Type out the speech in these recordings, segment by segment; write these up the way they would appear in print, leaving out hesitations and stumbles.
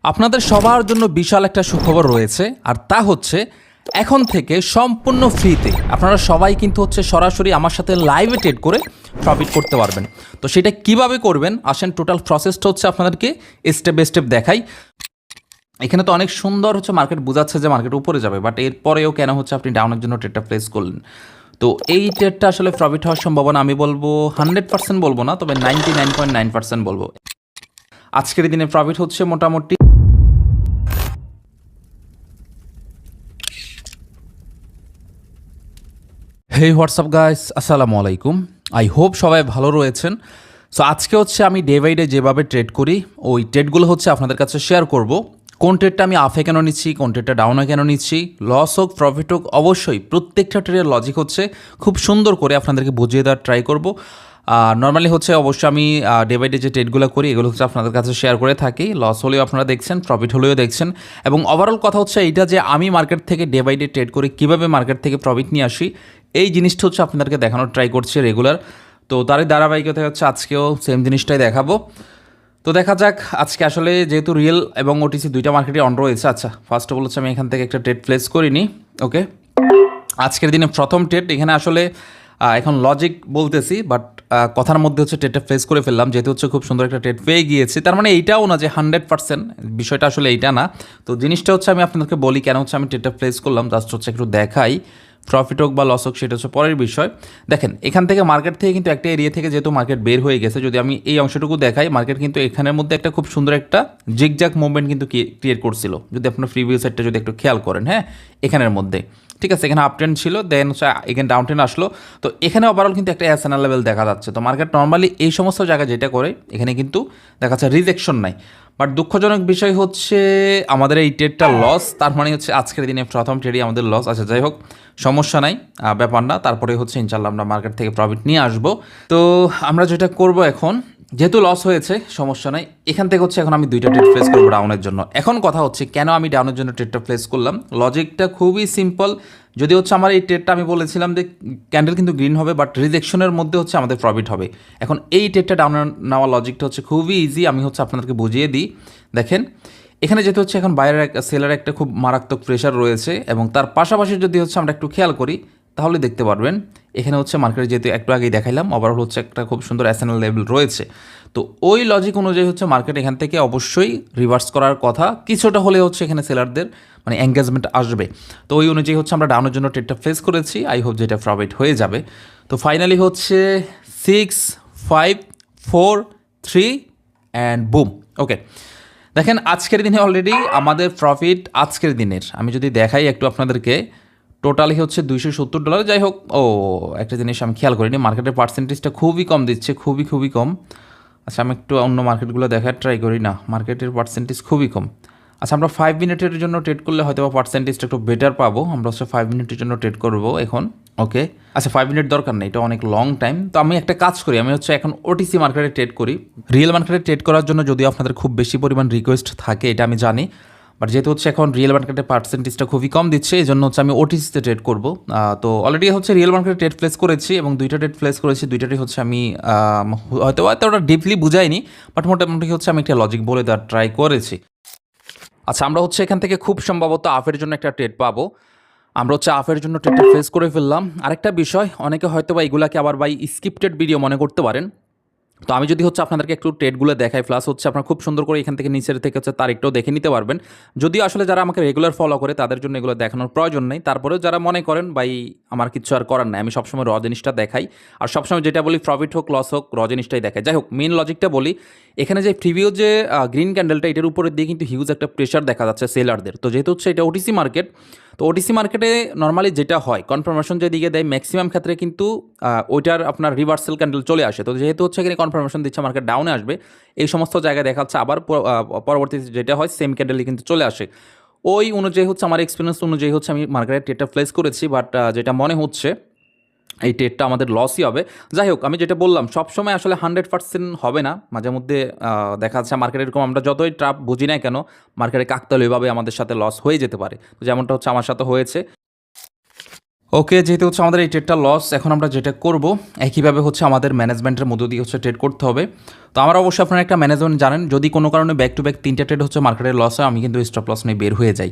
আপনাদের সবার জন্য বিশাল একটা সুখবর রয়েছে, আর তা হচ্ছে এখন থেকে সম্পূর্ণ ফ্রিতে আপনারা সবাই কিন্তু হচ্ছে সরাসরি আমার সাথে লাইভে ট্রেড করে প্রফিট করতে পারবেন। তো সেটা কিভাবে করবেন আসেন, টোটাল প্রসেসটা হচ্ছে আপনাদেরকে স্টেপ বাই স্টেপ দেখাই। এখানে তো অনেক সুন্দর হচ্ছে মার্কেট বোঝাচ্ছে যে মার্কেট উপরে যাবে, বাট এরপরেও কেন হচ্ছে আপনি ডাউনের জন্য ট্রেডটা প্লেস করলেন। তো এই ট্রেডটা আসলে প্রফিট হওয়ার সম্ভাবনা আমি বলবো 100% বলবো না, তবে 99.9% বলবো। আজকের দিনে প্রফিট হচ্ছে মোটামুটি হেই হোয়াটসঅ্যাপ গাইস, আসসালামু আলাইকুম। আই হোপ সবাই ভালো রয়েছেন। সো আজকে হচ্ছে আমি ডে বাই ডে যেভাবে ট্রেড করি ওই ট্রেডগুলো হচ্ছে আপনাদের কাছে শেয়ার করব। কোন ট্রেডটা আমি আপে কেন নিচ্ছি, কোন ট্রেডটা ডাউনে কেন নিচ্ছি, লস হোক প্রফিট হোক, অবশ্যই প্রত্যেকটা ট্রেডের লজিক হচ্ছে খুব সুন্দর করে আপনাদেরকে বুঝিয়ে দেওয়ার ট্রাই করব। নর্মালি হচ্ছে অবশ্যই আমি ডে বাই ডে যে ট্রেডগুলো করি এগুলো হচ্ছে আপনাদের কাছে শেয়ার করে থাকি। লস হলেও আপনারা দেখছেন, প্রফিট হলেও দেখছেন, এবং ওভারঅল কথা হচ্ছে এইটা যে আমি মার্কেট থেকে ডে বাই ডে ট্রেড করে কীভাবে মার্কেট থেকে প্রফিট নিয়ে আসি, এই জিনিসটা হচ্ছে আপনাদেরকে দেখানোর ট্রাই করছি রেগুলার। তো তারই ধারাবাহিকতায় হচ্ছে আজকেও সেম জিনিসটাই দেখাবো। তো দেখা যাক আজকে আসলে যেহেতু রিয়েল এবং ওটিসি দুইটা মার্কেটে অন রয়েছে। আচ্ছা, ফার্স্ট অফ অল হচ্ছে আমি এখান থেকে একটা ট্রেড প্লেস করিনি। ওকে, আজকের দিনে প্রথম ট্রেড এখানে আসলে এখন লজিক বলতেছি, বাট কথার মধ্যে হচ্ছে ট্রেডটা প্লেস করে ফেললাম, যেহেতু হচ্ছে খুব সুন্দর একটা ট্রেড পেয়ে গিয়েছি। তার মানে এইটাও না যে 100%, বিষয়টা আসলে এইটা না। তো জিনিসটা হচ্ছে আমি আপনাদেরকে বলি কেন হচ্ছে আমি ট্রেডটা প্লেস করলাম, জাস্ট হচ্ছে একটু দেখাই। প্রফিট হোক বা লস হোক সেটা হচ্ছে পরের বিষয়। দেখেন এখান থেকে মার্কেট থেকে কিন্তু একটা এরিয়া থেকে যেহেতু মার্কেট বের হয়ে গেছে, যদি আমি এই অংশটুকু দেখাই, মার্কেট কিন্তু এখানের মধ্যে একটা খুব সুন্দর একটা জিগজ্যাগ মুভমেন্ট কিন্তু ক্রিয়েট করছিল, যদি আপনার প্রিভিউ সাইডটা যদি একটু খেয়াল করেন। হ্যাঁ, এখানের মধ্যে ঠিক আছে, এখানে আপ ট্রেন্ড ছিল, দেন হচ্ছে এখানে ডাউন ট্রেন্ড আসলো। তো এখানে ওভারঅল কিন্তু একটা এসএনএল লেভেল দেখা যাচ্ছে। তো মার্কেট নর্মালি এই সমস্ত জায়গায় যেটা করে, এখানে কিন্তু দেখা যাচ্ছে রিজেকশন নাই। বাট দুঃখজনক বিষয় হচ্ছে আমাদের এই ট্রেডটা লস, তার মানে হচ্ছে আজকের দিনে প্রথম ট্রেডই আমাদের লস। আচ্ছা যাই হোক, সমস্যা নাই, ব্যাপার না। তারপরে হচ্ছে ইনশাল্লাহ আমরা মার্কেট থেকে প্রফিট নিয়ে আসবো। তো আমরা যেটা করব এখন, যেহেতু লস হয়েছে সমস্যা নাই, এখান থেকে হচ্ছে এখন আমি দুইটা ট্রেড প্লেস করবো ডাউনের জন্য। এখন কথা হচ্ছে কেন আমি ডাউনের জন্য ট্রেডটা প্লেস করলাম, লজিকটা খুবই সিম্পল। যদি হচ্ছে আমার এই ট্রেডটা আমি বলেছিলাম যে ক্যান্ডেল কিন্তু গ্রিন হবে, বাট রিজেকশনের মধ্যে হচ্ছে আমাদের প্রফিট হবে। এখন এই ট্রেডটা ডাউনের নেওয়া লজিকটা হচ্ছে খুবই ইজি, আমি হচ্ছে আপনাদেরকে বুঝিয়ে দিই। দেখেন এখানে যেহেতু হচ্ছে এখন বাইরের সেলার একটা খুব মারাত্মক প্রেশার রয়েছে, এবং তার পাশাপাশি যদি হচ্ছে আমরা একটু খেয়াল করি তাহলে দেখতে পারবেন এখানে হচ্ছে মার্কেটে যেহেতু একটু আগেই দেখাইলাম ওভারঅল হচ্ছে একটা খুব সুন্দর এসএনএল লেভেল রয়েছে। তো ওই লজিক অনুযায়ী হচ্ছে মার্কেট এখান থেকে অবশ্যই রিভার্স করার কথা, কিছুটা হলে হচ্ছে এখানে সেলারদের মানে এঙ্গেজমেন্ট আসবে। তো ওই অনুযায়ী হচ্ছে আমরা ডাউনের জন্য ট্রেডটা ফেস করেছি, আই হোপ যেটা প্রফিট হয়ে যাবে। তো ফাইনালি হচ্ছে 6 5 4 3 অ্যান্ড বুম। ওকে, দেখেন আজকের দিনে অলরেডি আমাদের প্রফিট আজকের দিনের আমি যদি দেখাই একটু আপনাদেরকে, টোটালি হচ্ছে $270। যাই হোক, একটা জিনিস আমি খেয়াল করিনি, মার্কেটের পার্সেন্টেজটা খুবই কম দিচ্ছে, খুবই খুবই কম। আচ্ছা আমি একটু অন্য মার্কেটগুলো দেখার ট্রাই করি, না মার্কেটের পার্সেন্টেজ খুবই কম। আচ্ছা আমরা 5 মিনিটের জন্য ট্রেড করলে হয়তো বা পার্সেন্টেজটা একটু বেটার পাবো। আমরা হচ্ছে 5 মিনিটের জন্য ট্রেড করবো এখন। ওকে, আচ্ছা 5 মিনিট দরকার নেই, এটা অনেক লং টাইম। তো আমি একটা কাজ করি, আমি হচ্ছে এখন ওটিসি মার্কেটে ট্রেড করি। রিয়েল মার্কেটে ট্রেড করার জন্য যদিও আপনাদের খুব বেশি পরিমাণ রিকোয়েস্ট থাকে, এটা আমি জানি, বাট যেহেতু হচ্ছে এখন রিয়েল মার্কেটের পার্সেন্টেজটা খুবই কম দিচ্ছে, এই জন্য হচ্ছে আমি ওটিসিতে ট্রেড করবো। তো অলরেডি হচ্ছে রিয়েল মার্কেটে ট্রেড প্লেস করেছি, এবং দুইটা ট্রেড প্লেস করেছি, দুইটাই হচ্ছে আমি হয়তো ওটা ডিপলি বুঝাইনি, বাট মোটামুটি হচ্ছে আমি একটা লজিক বলে দেওয়ার ট্রাই করেছি। আচ্ছা আমরা হচ্ছে এখান থেকে খুব সম্ভবত আফের জন্য একটা ট্রেড পাবো। আমরা হচ্ছে আফের জন্য ট্রেডটা ফেস করে ফেললাম। আরেকটা বিষয়, অনেকে হয়তো বা এগুলাকে আবার স্ক্রিপ্টেড ভিডিও মনে করতে পারেন। তো আমি যদি হচ্ছে আপনাদেরকে একটু ট্রেডগুলো দেখাই, প্লাস হচ্ছে আপনারা খুব সুন্দর করে এখান থেকে নিচের থেকে হচ্ছে তারিখটাও দেখে নিতে পারবেন। যদিও আসলে যারা আমাকে রেগুলার ফলো করে তাদের জন্য এগুলো দেখানোর প্রয়োজন নেই, তারপরেও যারা মনে করেন আমার কিছু আর করার নাই, আমি সবসময় র জিনিসটা দেখাই, আর সবসময় যেটা বলি প্রফিট হোক লস হোক র জিনিসটাই দেখাই। যাই হোক, মেন লজিকটা বলি, এখানে যে প্রিভিউ যে গ্রিন ক্যান্ডেলটা এটার উপরের দিয়ে কিন্তু হিউজ একটা প্রেশার দেখা যাচ্ছে সেলারদের। তো যেহেতু হচ্ছে এটা ওটিসি মার্কেট, তো ওটিসি মার্কেটে নর্মালি যেটা হয় কনফার্মেশন যেদিকে দেয় ম্যাক্সিমাম ক্ষেত্রে কিন্তু ওইটার আপনার রিভার্সাল ক্যান্ডেল চলে আসে। তো যেহেতু হচ্ছে এখানে কনফার্মেশন দিচ্ছে মার্কেট ডাউনে আসবে, এই সমস্ত জায়গায় দেখাচ্ছে আবার পরবর্তীতে যেটা হয় সেম ক্যান্ডেলই কিন্তু চলে আসে। ওই অনুযায়ী হচ্ছে আমার এক্সপিরিয়েন্স অনুযায়ী হচ্ছে আমি মার্কেটের ট্রেডটা প্লেস করেছি, বাট যেটা মনে হচ্ছে এই ট্রেডটা আমাদের লসই হবে। যাই হোক, আমি যেটা বললাম সবসময় আসলে 100% হবে না, মাঝে মধ্যে দেখা যাচ্ছে মার্কেটে এরকম আমরা যতই ট্রাপ বুঝি না কেন মার্কেটে কাকতালীয়ভাবে আমাদের সাথে লস হয়ে যেতে পারে, যেমনটা হচ্ছে আমার সাথে হয়েছে। ওকে, যেহেতু হচ্ছে আমাদের এই ট্রেডটা লস, এখন আমরা যেটা করব একইভাবে হচ্ছে আমাদের ম্যানেজমেন্টের মধ্য দিয়ে হচ্ছে ট্রেড করতে হবে। তো আমার অবশ্যই আপনারা একটা ম্যানেজমেন্ট জানেন, যদি কোনো কারণে ব্যাক টু ব্যাক 3টা ট্রেড হচ্ছে মার্কেটের লস হয়, আমি কিন্তু স্টপ লস নিয়ে বের হয়ে যাই।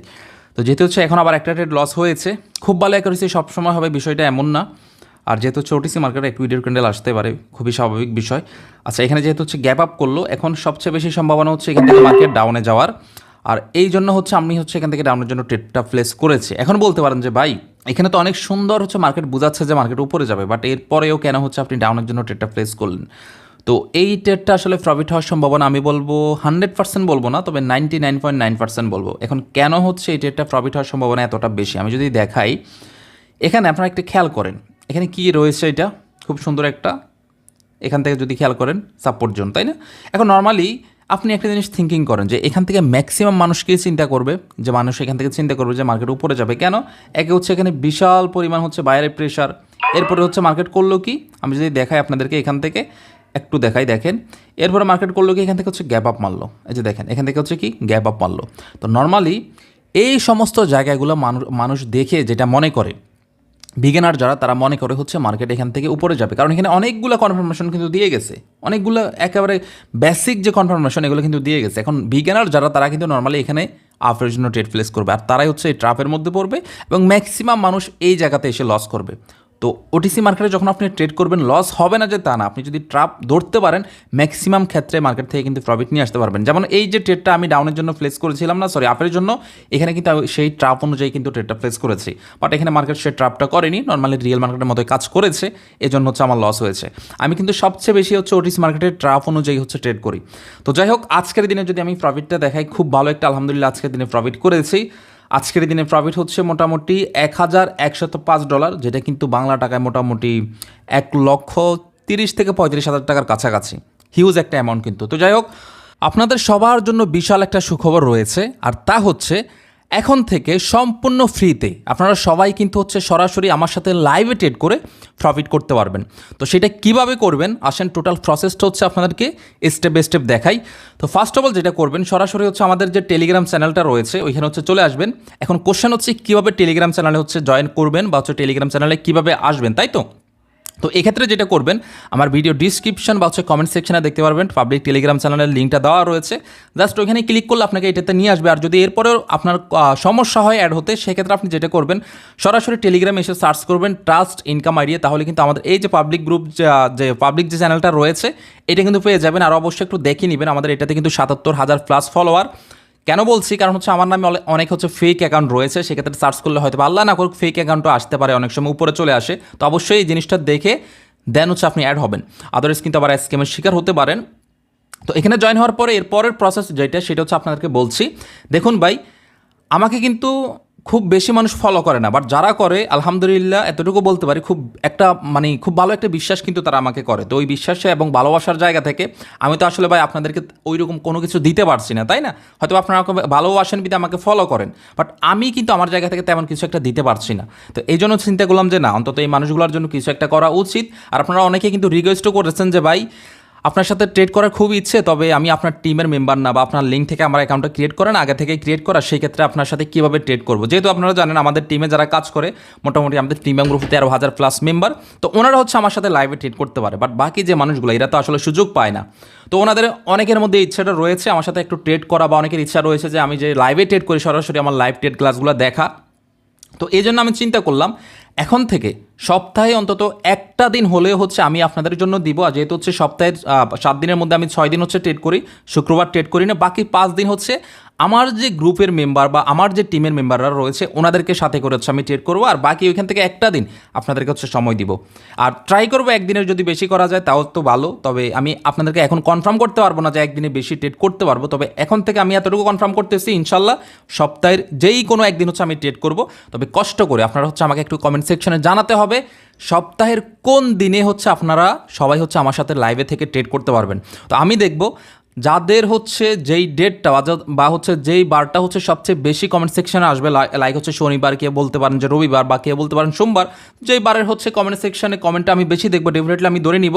তো যেহেতু হচ্ছে এখন আবার একটা ট্রেড লস হয়েছে, খুব ভালো অ্যাকুরেসি সবসময় হবে বিষয়টা এমন না। আর যেহেতু হচ্ছে ওটিসি মার্কেটে একটু ইডির ক্যান্ডেল আসতে পারে, খুবই স্বাভাবিক বিষয়। আচ্ছা, এখানে যেহেতু হচ্ছে গ্যাপ আপ করলো, এখন সবচেয়ে বেশি সম্ভাবনা হচ্ছে এখান থেকে মার্কেট ডাউনে যাওয়ার। আর এই জন্য হচ্ছে আমি হচ্ছে এখান থেকে ডাউনের জন্য ট্রেডটা প্লেস করেছি। এখন বলতে পারেন যে ভাই, এখানে তো অনেক সুন্দর হচ্ছে মার্কেট বোঝাচ্ছে যে মার্কেট উপরে যাবে, বাট এরপরেও কেন হচ্ছে আপনি ডাউনের জন্য ট্রেডটা প্লেস করলেন? তো এই ট্রেডটা আসলে প্রফিট হওয়ার সম্ভাবনা আমি বলবো 100% বলবো না, তবে 99.9% বলবো। এখন কেন হচ্ছে এই ট্রেডটা প্রফিট হওয়ার সম্ভাবনা এতটা বেশি আমি যদি দেখাই, এখানে আপনারা একটু খেয়াল করেন এখানে কি রয়েছে। এটা খুব সুন্দর একটা, এখান থেকে যদি খেয়াল করেন সাপোর্ট জোন, তাই না? এখন নর্মালি আপনি একটা জিনিস থিঙ্কিং করেন যে এখান থেকে ম্যাক্সিমাম মানুষকে চিন্তা করবে, যে মানুষ এখান থেকে চিন্তা করবে যে মার্কেট উপরে যাবে। কেন? একে হচ্ছে এখানে বিশাল পরিমাণ হচ্ছে বাইরের প্রেশার, এরপরে হচ্ছে মার্কেট করলো কি, আমি যদি দেখাই আপনাদেরকে এখান থেকে একটু দেখাই, দেখেন এরপরে মার্কেট করলো কি, এখান থেকে হচ্ছে গ্যাপ আপ মারলো। এই যে দেখেন এখান থেকে হচ্ছে কি গ্যাপ আপ মারলো। তো নর্মালি এই সমস্ত জায়গাগুলো মানুষ দেখে যেটা মনে করে, বিগিনার যারা তারা মনে করে হচ্ছে মার্কেট এখান থেকে উপরে যাবে, কারণ এখানে অনেকগুলো কনফার্মেশন কিন্তু দিয়ে গেছে, অনেকগুলো একেবারে বেসিক যে কনফার্মেশন এগুলো কিন্তু দিয়ে গেছে। এখন বিগিনার যারা তারা কিন্তু নর্মালি এখানে আপের জন্য ট্রেড প্লেস করবে, আর তারাই হচ্ছে এই ট্রাপের মধ্যে পড়বে এবং ম্যাক্সিমাম মানুষ এই জায়গাতে এসে লস করবে। তো ওটিসি মার্কেটে যখন আপনি ট্রেড করবেন, লস হবে না যে তা না, আপনি যদি ট্রাপ ধরতে পারেন ম্যাক্সিমাম ক্ষেত্রে মার্কেট থেকে কিন্তু প্রফিট নিয়ে আসতে পারবেন। যেমন এই যে ট্রেডটা আমি ডাউনের জন্য প্লেস করেছিলাম না, সরি আপের জন্য, এখানে কিন্তু সেই ট্রাপ অনুযায়ী কিন্তু ট্রেডটা প্লেস করেছি, বাট এখানে মার্কেট সেই ট্রাপটা করেনি, নর্মালি রিয়েল মার্কেটের মতোই কাজ করেছে, এজন্য হচ্ছে আমার লস হয়েছে। আমি কিন্তু সবচেয়ে বেশি হচ্ছে ওটিসি মার্কেটের ট্রাপ অনুযায়ী হচ্ছে ট্রেড করি। তো যাই হোক, আজকের দিনে যদি আমি প্রফিটটা দেখাই, খুব ভালো একটা আলহামদুলিল্লাহ আজকের দিনে প্রফিট করেছি। আজকের দিনে প্রফিট হচ্ছে মোটামুটি $1105, যেটা কিন্তু বাংলা টাকায় মোটামুটি 1,30,000 থেকে 35,000 টাকার কাছাকাছি, হিউজ একটা অ্যামাউন্ট কিন্তু। তো যাই হোক, আপনাদের সবার জন্য বিশাল একটা সুখবর রয়েছে, আর তা হচ্ছে এখন থেকে সম্পূর্ণ ফ্রিতে আপনারা সবাই কিন্তু হচ্ছে সরাসরি আমার সাথে লাইভে ট্রেড করে প্রফিট করতে পারবেন। তো সেটা কিভাবে করবেন, আসেন টোটাল প্রসেসটা হচ্ছে আপনাদেরকে স্টেপ বাই স্টেপ দেখাই। তো ফার্স্ট অফ অল যেটা করবেন, সরাসরি হচ্ছে আমাদের যে টেলিগ্রাম চ্যানেলটা রয়েছে ওইখানে হচ্ছে চলে আসবেন। এখন কোশ্চেন হচ্ছে কীভাবে টেলিগ্রাম চ্যানেলে হচ্ছে জয়েন করবেন বা হচ্ছে টেলিগ্রাম চ্যানেলে কীভাবে আসবেন, তাই তো? তো এক্ষেত্রে যেটা করবেন, আমার ভিডিও ডিসক্রিপশন বা হচ্ছে কমেন্ট সেকশনে দেখতে পারবেন পাবলিক টেলিগ্রাম চ্যানেলের লিঙ্কটা দেওয়া রয়েছে, জাস্ট ওইখানে ক্লিক করলে আপনাকে এটাতে নিয়ে আসবে। আর যদি এরপরেও আপনার সমস্যা হয় অ্যাড হতে, সেক্ষেত্রে আপনি যেটা করবেন, সরাসরি টেলিগ্রামে এসে সার্চ করবেন ট্রাস্ট ইনকাম আইডিয়া, তাহলে কিন্তু আমাদের এই যে পাবলিক গ্রুপ, যে পাবলিক যে চ্যানেলটা রয়েছে এটা কিন্তু পেয়ে যাবেন। আর অবশ্যই একটু দেখে নেবেন, আমাদের এটাতে কিন্তু 77,000+ ফলোয়ার। কেন বলছি, কারণ হচ্ছে আমার নামে অনেক হচ্ছে ফেক অ্যাকাউন্ট রয়েছে, সেক্ষেত্রে সার্চ করলে হয়তো আল্লাহ না করুক ফেক অ্যাকাউন্টও আসতে পারে, অনেক সময় উপরে চলে আসে। তো অবশ্যই এই জিনিসটা দেখে দেন হচ্ছে আপনি অ্যাড হবেন, আদারওয়াইজ কিন্তু আবার স্ক্যামের শিকার হতে পারেন। তো এখানে জয়েন হওয়ার পরে এরপরের প্রসেস যেটা, সেটা হচ্ছে আপনাদেরকে বলছি। দেখুন ভাই, আমাকে কিন্তু খুব বেশি মানুষ ফলো করে না, বাট যারা করে আলহামদুলিল্লাহ এতটুকু বলতে পারি, খুব একটা মানে খুব ভালো একটা বিশ্বাস কিন্তু তারা আমাকে করে। তো ওই বিশ্বাসে এবং ভালোবাসার জায়গা থেকে আমি তো আসলে ভাই আপনাদেরকে ওই রকম কোনো কিছু দিতে পারছি না, তাই না? হয়তো আপনারা আমাকে ভালোবাসেন বিধে আমাকে ফলো করেন, বাট আমি কিন্তু আমার জায়গা থেকে তেমন কিছু একটা দিতে পারছি না। তো এই জন্য চিন্তা করলাম যে না, অন্তত এই মানুষগুলোর জন্য কিছু একটা করা উচিত। আর আপনারা অনেকে কিন্তু রিকোয়েস্টও করেছেন যে ভাই আপনার সাথে ট্রেড করার খুব ইচ্ছে, তবে আমি আপনার টিমের মেম্বার না, বা আপনার লিঙ্ক থেকে আমার অ্যাকাউন্টটা ক্রিয়েট করেন, আগে থেকে ক্রিয়েট করা, সেই ক্ষেত্রে আপনার সাথে কীভাবে ট্রেড করবো। যেহেতু আপনারা জানেন আমাদের টিমে যারা কাজ করে, মোটামুটি আমাদের টিমের গ্রুপে 13,000+ মেম্বার, তো ওনারা হচ্ছে আমার সাথে লাইভে ট্রেড করতে পারে, বাট বাকি যে মানুষগুলো এরা তো আসলে সুযোগ পায় না। তো ওনাদের অনেকের মধ্যে ইচ্ছাটা রয়েছে আমার সাথে একটু ট্রেড করা, বা অনেকের ইচ্ছা রয়েছে যে আমি যে লাইভে ট্রেড করি সরাসরি আমার লাইভ ট্রেড ক্লাসগুলো দেখা। তো এই জন্য আমি চিন্তা করলাম এখন থেকে সপ্তাহে অন্তত একটা দিন হলেও হচ্ছে আমি আপনাদের জন্য দিব। আর যেহেতু হচ্ছে সপ্তাহে 7 দিনের মধ্যে আমি 6 দিন হচ্ছে ট্রেড করি, শুক্রবার ট্রেড করি না, বাকি 5 দিন হচ্ছে আমার যে গ্রুপের মেম্বার বা আমার যে টিমের মেম্বাররা রয়েছে ওনাদেরকে সাথে করে হচ্ছে আমি ট্রেড করবো, আর বাকি ওইখান থেকে একটা দিন আপনাদেরকে হচ্ছে সময় দিব। আর ট্রাই করবো একদিনের যদি বেশি করা যায় তাও তো ভালো, তবে আমি আপনাদেরকে এখন কনফার্ম করতে পারবো না যে একদিনে বেশি ট্রেড করতে পারবো, তবে এখন থেকে আমি এতটুকু কনফার্ম করতেছি ইনশাল্লাহ সপ্তাহের যেই কোনো একদিন হচ্ছে আমি ট্রেড করবো। তবে কষ্ট করে আপনারা হচ্ছে আমাকে একটু কমেন্ট সেকশনে জানাতে হবে সপ্তাহের কোন দিনে হচ্ছে আপনারা সবাই হচ্ছে আমার সাথে লাইভে থেকে ট্রেড করতে পারবেন। তো আমি দেখব যাদের হচ্ছে যেই ডেটটা বা হচ্ছে যেই বারটা হচ্ছে সবচেয়ে বেশি কমেন্ট সেকশনে আসবে, লাইক হচ্ছে শনিবার, কে বলতে পারেন যে রবিবার, বা কে বলতে পারেন সোমবার, যেই বারের হচ্ছে কমেন্ট সেকশনে কমেন্টটা আমি বেশি দেখবো, ডেফিনেটলি আমি ধরে নিব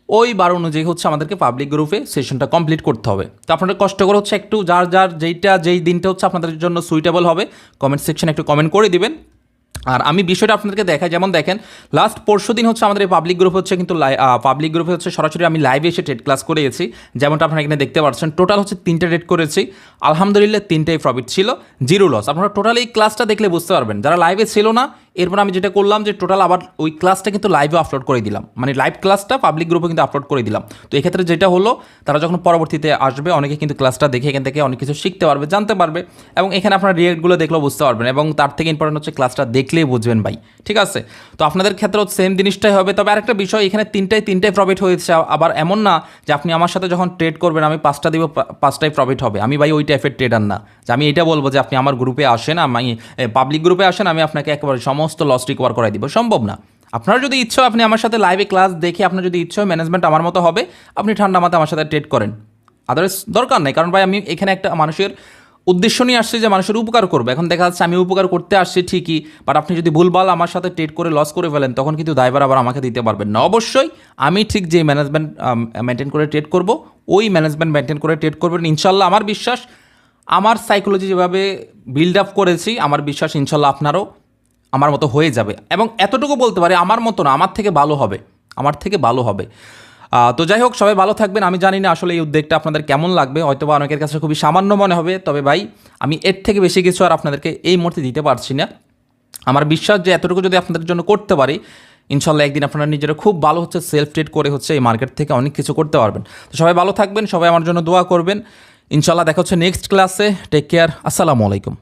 ওই বার অনুযায়ী হচ্ছে আমাদেরকে পাবলিক গ্রুপে সেশনটা কমপ্লিট করতে হবে। তো আপনাদের কষ্ট করে হচ্ছে একটু যার যেই দিনটা হচ্ছে আপনাদের জন্য সুইটেবল হবে কমেন্ট সেকশনে একটু কমেন্ট করে দিবেন। আর আমি বিষয়টা আপনাদেরকে দেখাই, যেমন দেখেন লাস্ট পরশু দিন হচ্ছে আমাদের এই পাবলিক গ্রুপ হচ্ছে কিন্তু পাবলিক গ্রুপে হচ্ছে সরাসরি আমি লাইভে এসে ট্রেড ক্লাস করেছি, যেমনটা আপনারা এখানে দেখতে পাচ্ছেন। টোটাল হচ্ছে 3টে ট্রেড করেছি, আলহামদুলিল্লাহ 3টাই প্রফিট ছিল, 0 লস। আপনারা টোটাল এই ক্লাসটা দেখলে বুঝতে পারবেন। যারা লাইভে ছিল না, এরপর আমি যেটা করলাম যে টোটাল আবার ওই ক্লাসটা কিন্তু লাইভে আপলোড করে দিলাম, মানে লাইভ ক্লাসটা পাবলিক গ্রুপে কিন্তু আপলোড করে দিলাম। তো এক্ষেত্রে যেটা হলো, তারা যখন পরবর্তীতে আসবে অনেকে কিন্তু ক্লাসটা দেখে এখান থেকে অনেক কিছু শিখতে পারবে, জানতে পারবে, এবং এখানে আপনার রিয়েক্টগুলো দেখলেও বুঝতে পারবেন, এবং তার থেকে ইম্পর্টেন্ট হচ্ছে ক্লাসটা দেখলেই বুঝবেন ভাই, ঠিক আছে? তো আপনাদের ক্ষেত্রেও সেম জিনিসটাই হবে। তবে আরেকটা বিষয়, এখানে তিনটাই প্রফিট হয়েছে। আবার এমন না যে আপনি আমার সাথে যখন ট্রেড করবেন আমি 5টা দিব, 5টাই প্রফিট হবে। আমি ভাই ওই টাইপের ট্রেডার না যে আমি এটা বলবো যে আপনি আমার গ্রুপে আসেন, আমি পাবলিক গ্রুপে আসেন, আমি আপনাকে একেবারে সমস্ত লস রিকভার করাই দিব, সম্ভব না। আপনার যদি ইচ্ছা হয়, আপনি আমার সাথে লাইভে ক্লাস দেখে আপনার যদি ইচ্ছা হয় ম্যানেজমেন্ট আমার মতো হবে, আপনি ঠান্ডা মাথায় আমার সাথে ট্রেড করেন, আদারওয়াইজ দরকার নেই। কারণ ভাই আমি এখানে একটা মানুষের উদ্দেশ্য নিয়ে আসছি যে মানুষের উপকার করবে। এখন দেখা যাচ্ছে আমি উপকার করতে আসছি ঠিকই, বাট আপনি যদি ভুলভাল আমার সাথে ট্রেড করে লস করে ফেলেন, তখন কিন্তু দায়ভার আবার আমাকে দিতে পারবেন না। অবশ্যই আমি ঠিক যে ম্যানেজমেন্ট মেনটেন করে ট্রেড করব, ওই ম্যানেজমেন্ট মেনটেন করে ট্রেড করবেন ইনশাল্লাহ। আমার বিশ্বাস, আমার সাইকোলজি যেভাবে বিল্ড আপ করেছি, আমার বিশ্বাস ইনশাল্লাহ আপনারও আমার মতো হয়ে যাবে। এবং এতটুকু বলতে পারি, আমার মতো না, আমার থেকে ভালো হবে, আমার থেকে ভালো হবে। তো যাই হোক, সবাই ভালো থাকবেন। আমি জানি না আসলে এই উদ্যোগটা আপনাদের কেমন লাগবে, হয়তো বা অনেকের কাছে খুবই সামান্য মনে হবে, তবে ভাই আমি এর থেকে বেশি কিছু আর আপনাদেরকে এই মুহূর্তে দিতে পারছি না। আমার বিশ্বাস যে এতটুকু যদি আপনাদের জন্য করতে পারি, ইনশাল্লাহ একদিন আপনারা নিজেরা খুব ভালো হচ্ছে সেলফ ট্রেড করে হচ্ছে এই মার্কেট থেকে অনেক কিছু করতে পারবেন। তো সবাই ভালো থাকবেন, সবাই আমার জন্য দোয়া করবেন। ইনশাল্লাহ দেখা হচ্ছে নেক্সট ক্লাসে। টেক কেয়ার, আসসালামু আলাইকুম।